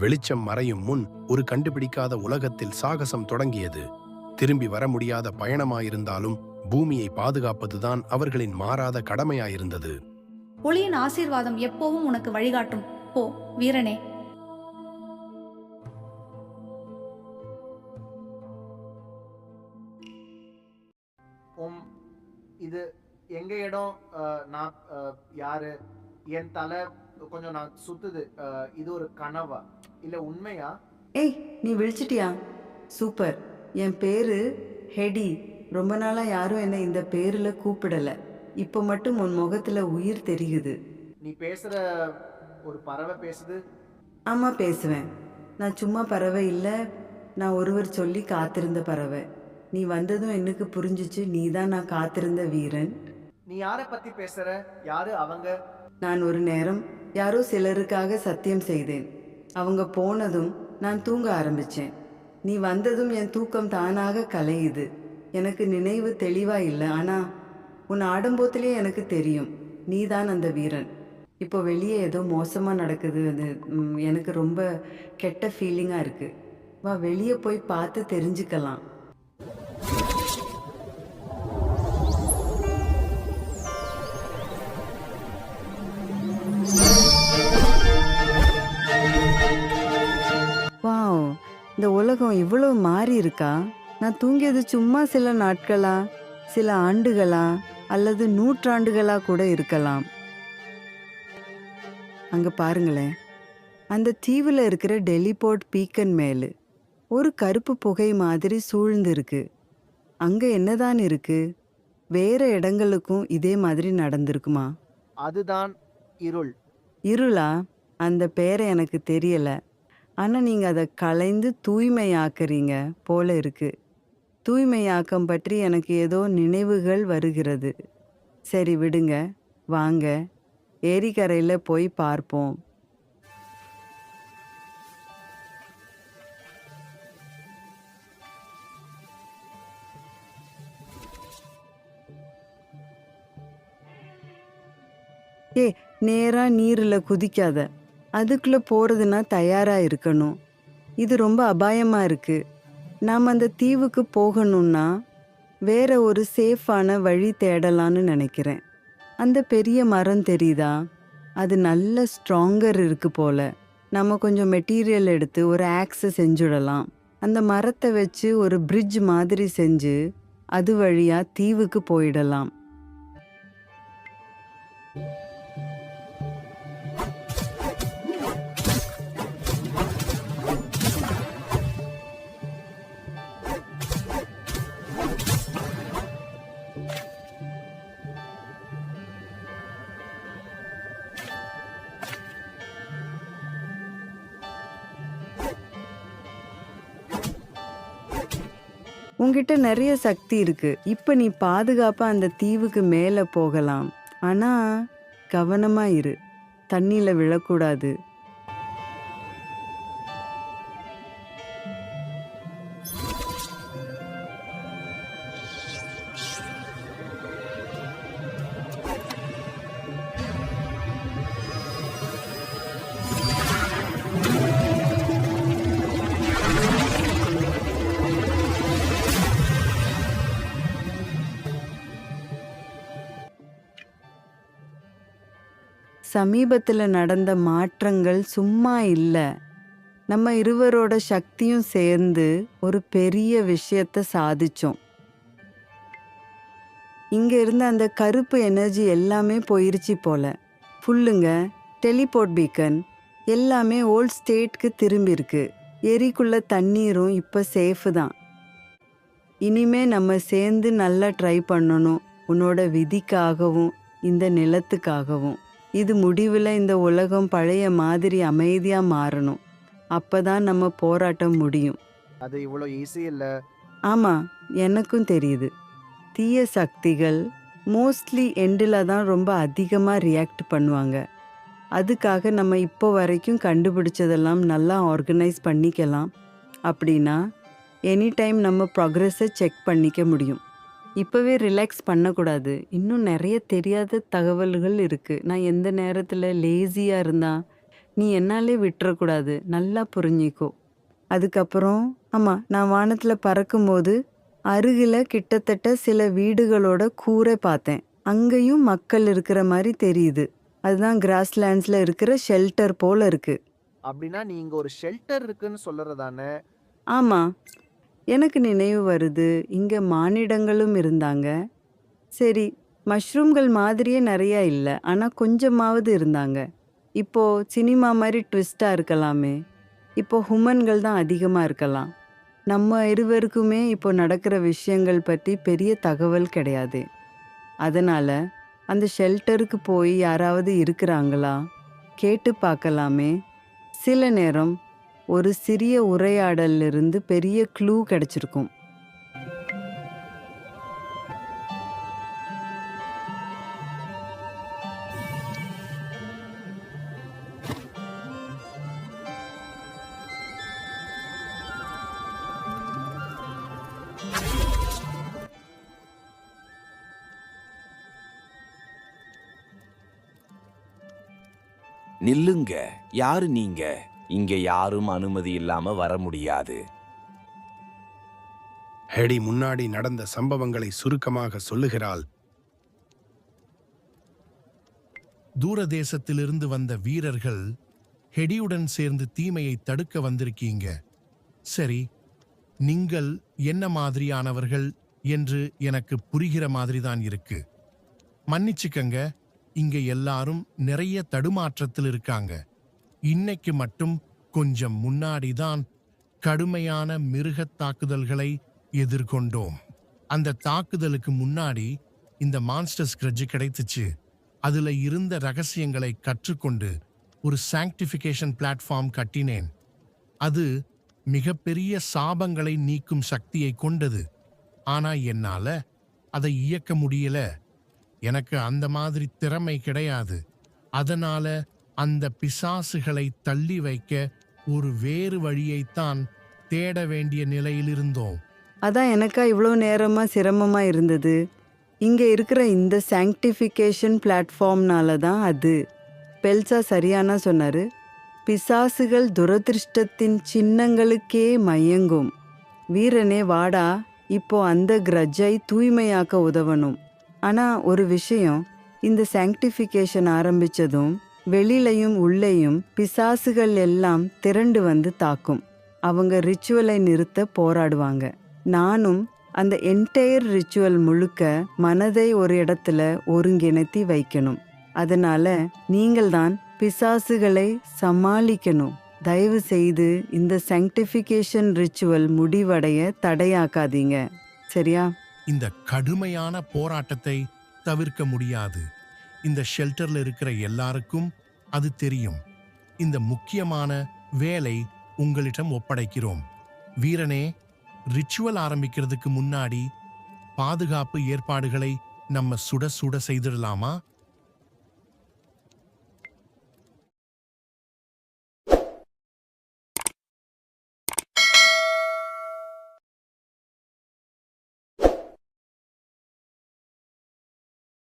வெளிச்சம் மறையும் முன் ஒரு கண்டுபிடிக்காத உலகத்தில் சாகசம் தொடங்கியது. திரும்பி வர முடியாத பயணமாயிருந்தாலும் பூமியை பாதுகாப்பதுதான் அவர்களின் மாறாத கடமையாயிருந்தது. ஒளியின் ஆசீர்வாதம் எப்போவும் உனக்கு வழிகாட்டும். போ வீரனே. உம் இது எங்க இடம்? நான் யாரு? என் தலை கொஞ்சம் நான் சுத்துது. இது ஒரு கனவா இல்ல உண்மையா? ஏய், நீ விழிச்சிட்டியா? சூப்பர். என் பேரு ஹெடி. ரொம்ப நாளா யாரும் என்னை இந்த பேர்ல கூப்பிடல. இப்போ மட்டும் உன் முகத்துல உயிர் தெரியுது. நீ பேசுற ஒரு பறவை பேசுது. ஆமா, பேசுவேன். நான் சும்மா பறவை இல்லை, நான் ஒருவர் சொல்லி காத்திருந்த பறவை. நீ வந்ததும் எனக்கு புரிஞ்சிச்சு, நீ தான் நான் காத்திருந்த வீரன். நீ யாரை பத்தி பேசுற? யாரு அவங்க? நான் ஒரு நேரம் யாரோ சிலருக்காக சத்தியம் செய்தேன். அவங்க போனதும் நான் தூங்க ஆரம்பிச்சேன். நீ வந்ததும் என் தூக்கம் தானாக கலையுது. எனக்கு நினைவு தெளிவா இல்லை, ஆனா உன் ஆடம்போத்திலே எனக்கு தெரியும் நீ தான் அந்த வீரன். இப்போ வெளியே ஏதோ மோசமா நடக்குது. அது எனக்கு ரொம்ப கெட்ட ஃபீலிங்கா இருக்கு. வா, வெளியே போய் பார்த்து தெரிஞ்சுக்கலாம். வாவ், இந்த உலகம் இவ்வளவு மாறி இருக்கா? நான் தூங்கியது சும்மா சில நாட்களா, சில ஆண்டுகளா, அல்லது நூற்றாண்டுகளா கூட இருக்கலாம். அங்க பாருங்களேன், அந்த தீவுல இருக்கிற டெலிபோர்ட் பீக்கன் மேலு ஒரு கருப்பு புகை மாதிரி சூழ்ந்து இருக்கு. அங்க என்னதான் இருக்கு? வேற இடங்களுக்கும் இதே மாதிரி நடந்திருக்குமா? அதுதான் இருள். இருளா? அந்த பேரை எனக்கு தெரியல. ஆனா நீங்க அதை களைந்து தூய்மையாக்குறீங்க போல இருக்கு. தூய்மையாக்கம் பற்றி எனக்கு ஏதோ நினைவுகள் வருகிறது. சரி விடுங்க, வாங்க ஏரிக்கரையில் போய் பார்ப்போம். நேரா நீரில் குதிக்காத. அதுக்குள்ள போறதுன்னா தயாரா இருக்கணும். இது ரொம்ப அபாயமா இருக்கு. நாம் அந்த தீவுக்கு போகணும்னா வேற ஒரு சேஃபான வழி தேடலான்னு நினைக்கிறேன். அந்த பெரிய மரம் தெரியுதா? அது நல்ல ஸ்ட்ராங்கர் இருக்கு போல. நம்ம கொஞ்சம் மெட்டீரியல் எடுத்து ஒரு ஆக்ஸை செஞ்சுடலாம். அந்த மரத்தை வச்சு ஒரு பிரிட்ஜ் மாதிரி செஞ்சு அது வழியா தீவுக்கு போயிடலாம். உன்கிட்ட நிறைய சக்தி இருக்கு. இப்ப நீ பாதுகாப்பா அந்த தீவுக்கு மேல போகலாம். ஆனா கவனமா இரு, தண்ணியில விழக்கூடாது. சமீபத்தில் நடந்த மாற்றங்கள் சும்மா இல்லை. நம்ம இருவரோட சக்தியும் சேர்ந்து ஒரு பெரிய விஷயத்தை சாதிச்சோம். இங்க இருந்த அந்த கருப்பு எனர்ஜி எல்லாமே போயிருச்சு போல. ஃபுல்லுங்க டெலிபோர்ட் பீக்கன் எல்லாமே ஓல்ட் ஸ்டேட்க்கு திரும்பி இருக்கு. எரிக்குள்ள தண்ணீரும் இப்போ சேஃபு தான். இனிமே நம்ம சேர்ந்து நல்லா ட்ரை பண்ணணும், உன்னோட விதிக்காகவும் இந்த நிலத்துக்காகவும். இது முடிவில் இந்த உலகம் பழைய மாதிரி அமைதியா மாறணும். அப்பதான் நம்ம போராட்டம் முடியும். அது இவ்வளோ ஈஸி இல்ல. ஆமா, எனக்கும் தெரியுது. தீய சக்திகள் மோஸ்ட்லி எண்டில் தான் ரொம்ப அதிகமாக ரியாக்ட் பண்ணுவாங்க. அதுக்காக நம்ம இப்போ வரைக்கும் கண்டுபிடிச்சதெல்லாம் நல்லா ஆர்கனைஸ் பண்ணிக்கலாம். அப்படின்னா எனி டைம் நம்ம ப்ராக்ரெஸை செக் பண்ணிக்க முடியும். இப்போவே ரிலாக்ஸ் பண்ணக்கூடாது. இன்னும் நிறைய தெரியாத தகவல்கள் இருக்குது. நான் எந்த நேரத்தில் லேசியாக இருந்தால் நீ என்னாலே விட்டுறக்கூடாது, நல்லா புரிஞ்சிக்கோ. அதுக்கப்புறம் நான் வானத்துல பறக்கும்போது அருகில கிட்டத்தட்ட சில வீடுகளோட கூரை பார்த்தேன். அங்கேயும் மக்கள் இருக்கிற மாதிரி தெரியுது. அதுதான் கிராஸ்லேண்ட்ஸ்ல இருக்கிற ஷெல்டர் போல இருக்கு. அப்படின்னா நீ இங்க ஒரு ஷெல்டர் இருக்குன்னு சொல்றதானே? ஆமா, எனக்கு நினைவு வருது, இங்க மானிடங்களும் இருந்தாங்க. சரி, மஷ்ரூம்கள் மாதிரியே நிறைய இல்லை, ஆனா கொஞ்சமாவது இருந்தாங்க. இப்போ சினிமா மாதிரி ட்விஸ்டா இருக்கலாமே. இப்போ ஹுமன்கள் தான் அதிகமா இருக்கலாம். நம்ம இருவருக்குமே இப்போ நடக்கிற விஷயங்கள் பற்றி பெரிய தகவல் கிடையாது. அதனால அந்த ஷெல்டருக்கு போய் யாராவது இருக்கிறாங்களா கேட்டு பார்க்கலாமே. சில நேரம் ஒரு சிறிய உரையாடல்ல இருந்து பெரிய க்ளூ கிடைச்சிருக்கும். நில்லுங்க. யாரு நீங்க? இங்க யாரும் அனுமதி இல்லாம வர முடியாது. ஹெடி முன்னாடி நடந்த சம்பவங்களை சுருக்கமாக சொல்லுகிறாள். தூரதேசத்திலிருந்து வந்த வீரர்கள் ஹெடியுடன் சேர்ந்து தீமையை தடுக்க வந்திருக்கீங்க. சரி, நீங்கள் என்ன மாதிரியானவர்கள் என்று எனக்கு புரிகிற மாதிரிதான் இருக்கு. மன்னிச்சுக்கங்க, இங்க எல்லாரும் நிறைய தடுமாற்றத்தில் இருக்காங்க. இன்னைக்கு மட்டும் கொஞ்சம் முன்னாடி தான் கடுமையான மிருகத் தாக்குதல்களை எதிர்கொண்டோம். அந்த தாக்குதலுக்கு முன்னாடி இந்த மான்ஸ்டர்ஸ் கிரட்ஜ் கிடைத்துச்சு. அதுல இருந்த ரகசியங்களை கற்றுக்கொண்டு ஒரு சாங்டிஃபிகேஷன் பிளாட்ஃபார்ம் கட்டினேன். அது மிகப்பெரிய சாபங்களை நீக்கும் சக்தியை கொண்டது. ஆனா என்னால அதை இயக்க முடியல. எனக்கு அந்த மாதிரி திறமை கிடையாது. அதனால அந்த பிசாசுகளை தள்ளி வைக்க ஒரு வேறு வழியைத்தான் தேட வேண்டிய நிலையில் இருந்தோம். அதான் எனக்கா இவ்வளோ நேரமா சிரமமா இருந்தது. இங்க இருக்கிற இந்த சாங்டிஃபிகேஷன் பிளாட்ஃபார்ம்னால தான் அது. பெல்சா சரியானா சொன்னாரு. பிசாசுகள் துரதிருஷ்டத்தின் சின்னங்களுக்கே மயங்கும். வீரனே வாடா, இப்போ அந்த கிரட்ஜை தூய்மையாக்க உதவணும். ஆனா ஒரு விஷயம், இந்த சாங்டிஃபிகேஷன் ஆரம்பிச்சதும் வெளியிலையும் உள்ளேயும் பிசாசுகள் எல்லாம் திரண்டு வந்து தாக்கும். அவங்க ரிச்சுவலை நிறுத்த போராடுவாங்க. நானும் அந்த என்டையர் ரிச்சுவல் முழுக்க மனதை ஒரு இடத்துல ஒருங்கிணைத்தி வைக்கணும். அதனால நீங்கள் தான் பிசாசுகளை சமாளிக்கணும். தயவு செய்து இந்த சாங்டிஃபிகேஷன் ரிச்சுவல் முடிவடைய தடையாக்காதீங்க, சரியா? இந்த கடுமையான போராட்டத்தை தவிர்க்க முடியாது. இந்த ஷெல்டர்ல இருக்கிற எல்லாருக்கும் அது தெரியும். இந்த முக்கியமான வேலை உங்களிடம் ஒப்படைக்கிறோம். வீரனே, ரிச்சுவல் ஆரம்பிக்கிறதுக்கு முன்னாடி பாதுகாப்பு ஏற்பாடுகளை நம்ம சுட சுட செய்திடலாமா?